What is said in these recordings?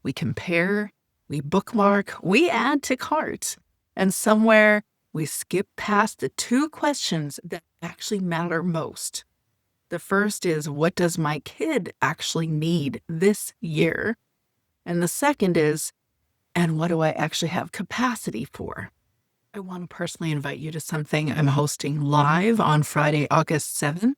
We compare, we bookmark, we add to carts, and somewhere we skip past the two questions that actually matter most. The first is, what does my kid actually need this year? And the second is, and what do I actually have capacity for? I want to personally invite you to something I'm hosting live on Friday, August 7th.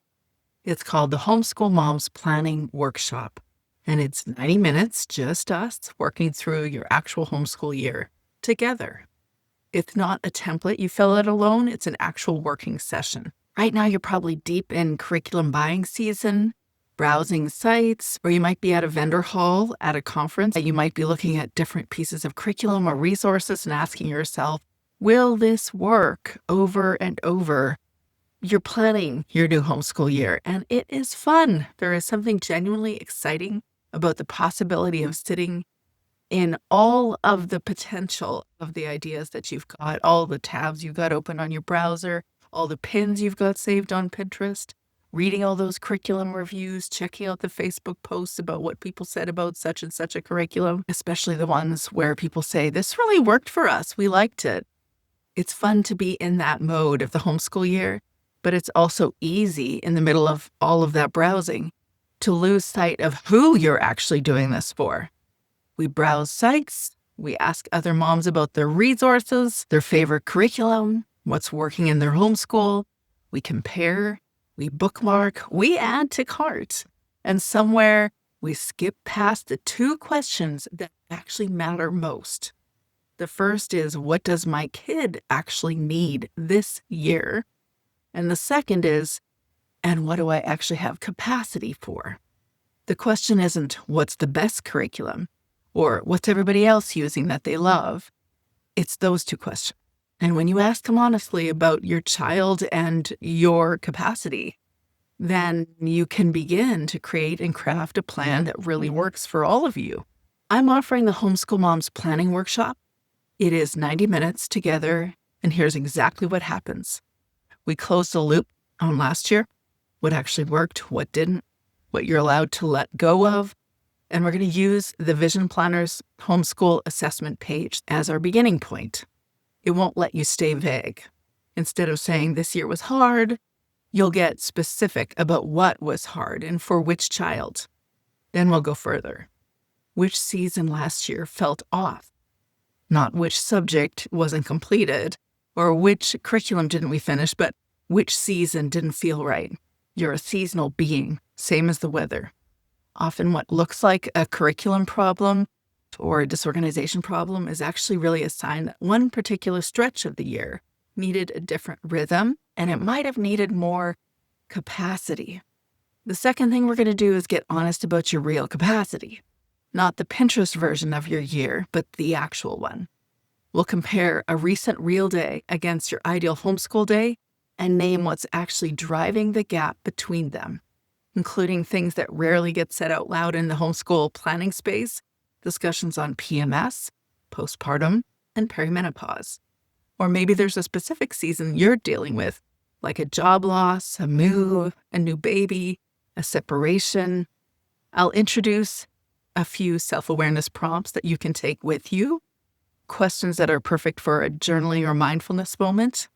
It's called the Homeschool Moms Planning Workshop. And it's 90 minutes, just us working through your actual homeschool year together. It's not a template you fill out alone, it's an actual working session. Right now, you're probably deep in curriculum buying season, browsing sites, or you might be at a vendor hall at a conference. You might be looking at different pieces of curriculum or resources and asking yourself, will this work over and over? You're planning your new homeschool year, and it is fun. There is something genuinely exciting about the possibility of sitting in all of the potential of the ideas that you've got, all the tabs you've got open on your browser, all the pins you've got saved on Pinterest, reading all those curriculum reviews, checking out the Facebook posts about what people said about such and such a curriculum, especially the ones where people say, this really worked for us, we liked it. It's fun to be in that mode of the homeschool year, but it's also easy in the middle of all of that browsing to lose sight of who you're actually doing this for. We browse sites, we ask other moms about their resources, their favorite curriculum, what's working in their homeschool. We compare, we bookmark, we add to carts, and somewhere we skip past the two questions that actually matter most. The first is, what does my kid actually need this year? And the second is, and what do I actually have capacity for? The question isn't, what's the best curriculum? Or what's everybody else using that they love? It's those two questions. And when you ask them honestly about your child and your capacity, then you can begin to create and craft a plan that really works for all of you. I'm offering the Homeschool Moms Planning Workshop. It is 90 minutes together, and here's exactly what happens. We closed the loop on last year, what actually worked, what didn't, what you're allowed to let go of. And we're going to use the Vision Planner's homeschool assessment page as our beginning point. It won't let you stay vague. Instead of saying this year was hard, you'll get specific about what was hard and for which child. Then we'll go further. Which season last year felt off? Not which subject wasn't completed, or which curriculum didn't we finish, but which season didn't feel right. You're a seasonal being, same as the weather. Often what looks like a curriculum problem or a disorganization problem is actually really a sign that one particular stretch of the year needed a different rhythm, and it might have needed more capacity. The second thing we're going to do is get honest about your real capacity. Not the Pinterest version of your year, but the actual one. We'll compare a recent real day against your ideal homeschool day and name what's actually driving the gap between them, including things that rarely get said out loud in the homeschool planning space, discussions on PMS, postpartum, and perimenopause. Or maybe there's a specific season you're dealing with, like a job loss, a move, a new baby, a separation. I'll introduce a few self-awareness prompts that you can take with you, questions that are perfect for a journaling or mindfulness moment,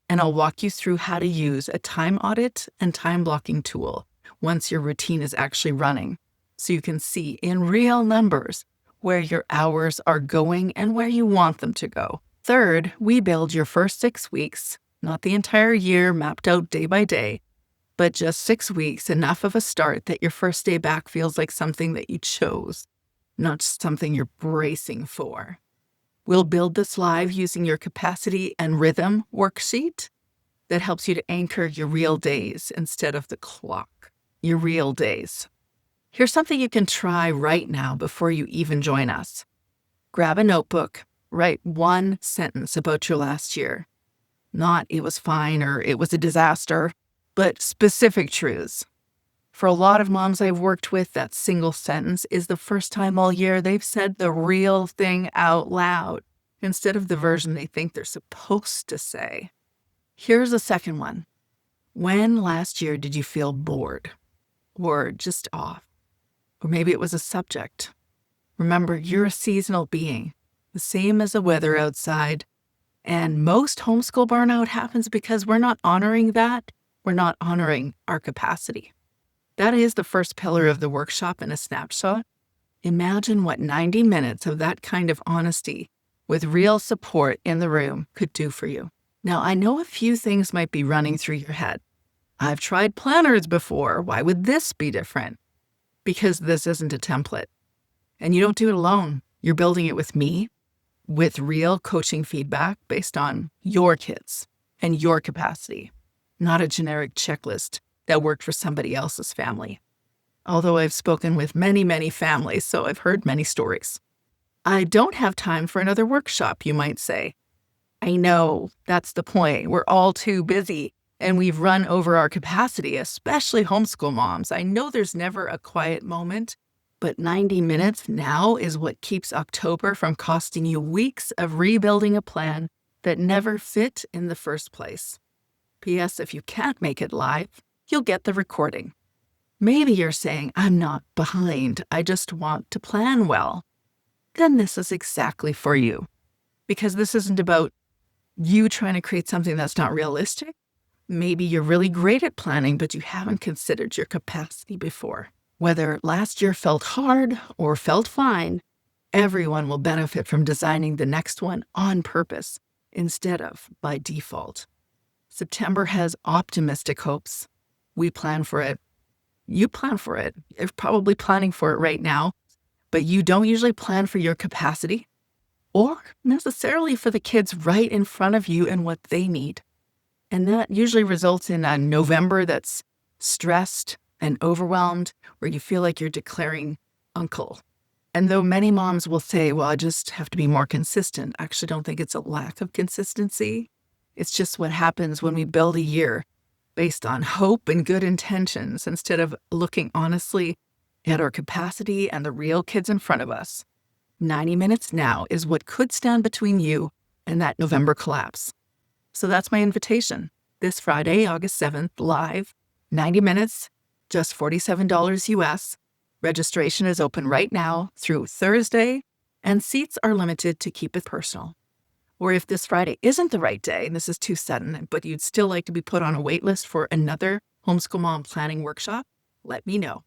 and I'll walk you through how to use a time audit and time blocking tool once your routine is actually running, so you can see in real numbers where your hours are going and where you want them to go. Third, we build your first 6 weeks, not the entire year mapped out day by day, but just 6 weeks, enough of a start that your first day back feels like something that you chose, not just something you're bracing for. We'll build this live using your capacity and rhythm worksheet that helps you to anchor your real days instead of the clock, your real days. Here's something you can try right now before you even join us. Grab a notebook, write one sentence about your last year. Not "it was fine" or "it was a disaster," but specific truths. For a lot of moms I've worked with, that single sentence is the first time all year they've said the real thing out loud instead of the version they think they're supposed to say. Here's a second one. When last year did you feel bored or just off? Or maybe it was a subject. Remember, you're a seasonal being, the same as the weather outside. And most homeschool burnout happens because we're not honoring that. We're not honoring our capacity. That is the first pillar of the workshop in a snapshot. Imagine what 90 minutes of that kind of honesty with real support in the room could do for you. Now, I know a few things might be running through your head. I've tried planners before. Why would this be different? Because this isn't a template. And you don't do it alone. You're building it with me, with real coaching feedback based on your kids and your capacity, not a generic checklist that worked for somebody else's family. Although I've spoken with many, many families, so I've heard many stories. I don't have time for another workshop, you might say. I know, that's the point. We're all too busy and we've run over our capacity, especially homeschool moms. I know there's never a quiet moment, but 90 minutes now is what keeps October from costing you weeks of rebuilding a plan that never fit in the first place. P.S. If you can't make it live, you'll get the recording. Maybe you're saying, I'm not behind, I just want to plan well. Then this is exactly for you. Because this isn't about you trying to create something that's not realistic. Maybe you're really great at planning, but you haven't considered your capacity before. Whether last year felt hard or felt fine, everyone will benefit from designing the next one on purpose instead of by default. September has optimistic hopes. We plan for it. You plan for it. You're probably planning for it right now, but you don't usually plan for your capacity or necessarily for the kids right in front of you and what they need. And that usually results in a November that's stressed and overwhelmed, where you feel like you're declaring uncle. And though many moms will say, well, I just have to be more consistent, I actually don't think it's a lack of consistency. It's just what happens when we build a year based on hope and good intentions instead of looking honestly at our capacity and the real kids in front of us. 90 minutes now is what could stand between you and that November collapse. So that's my invitation. This Friday, August 7th, live, 90 minutes, just $47 US. Registration is open right now through Thursday, and seats are limited to keep it personal. Or if this Friday isn't the right day, and this is too sudden, but you'd still like to be put on a wait list for another homeschool mom planning workshop, let me know.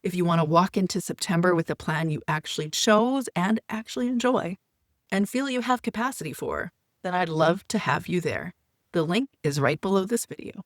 If you want to walk into September with a plan you actually chose and actually enjoy and feel you have capacity for, then I'd love to have you there. The link is right below this video.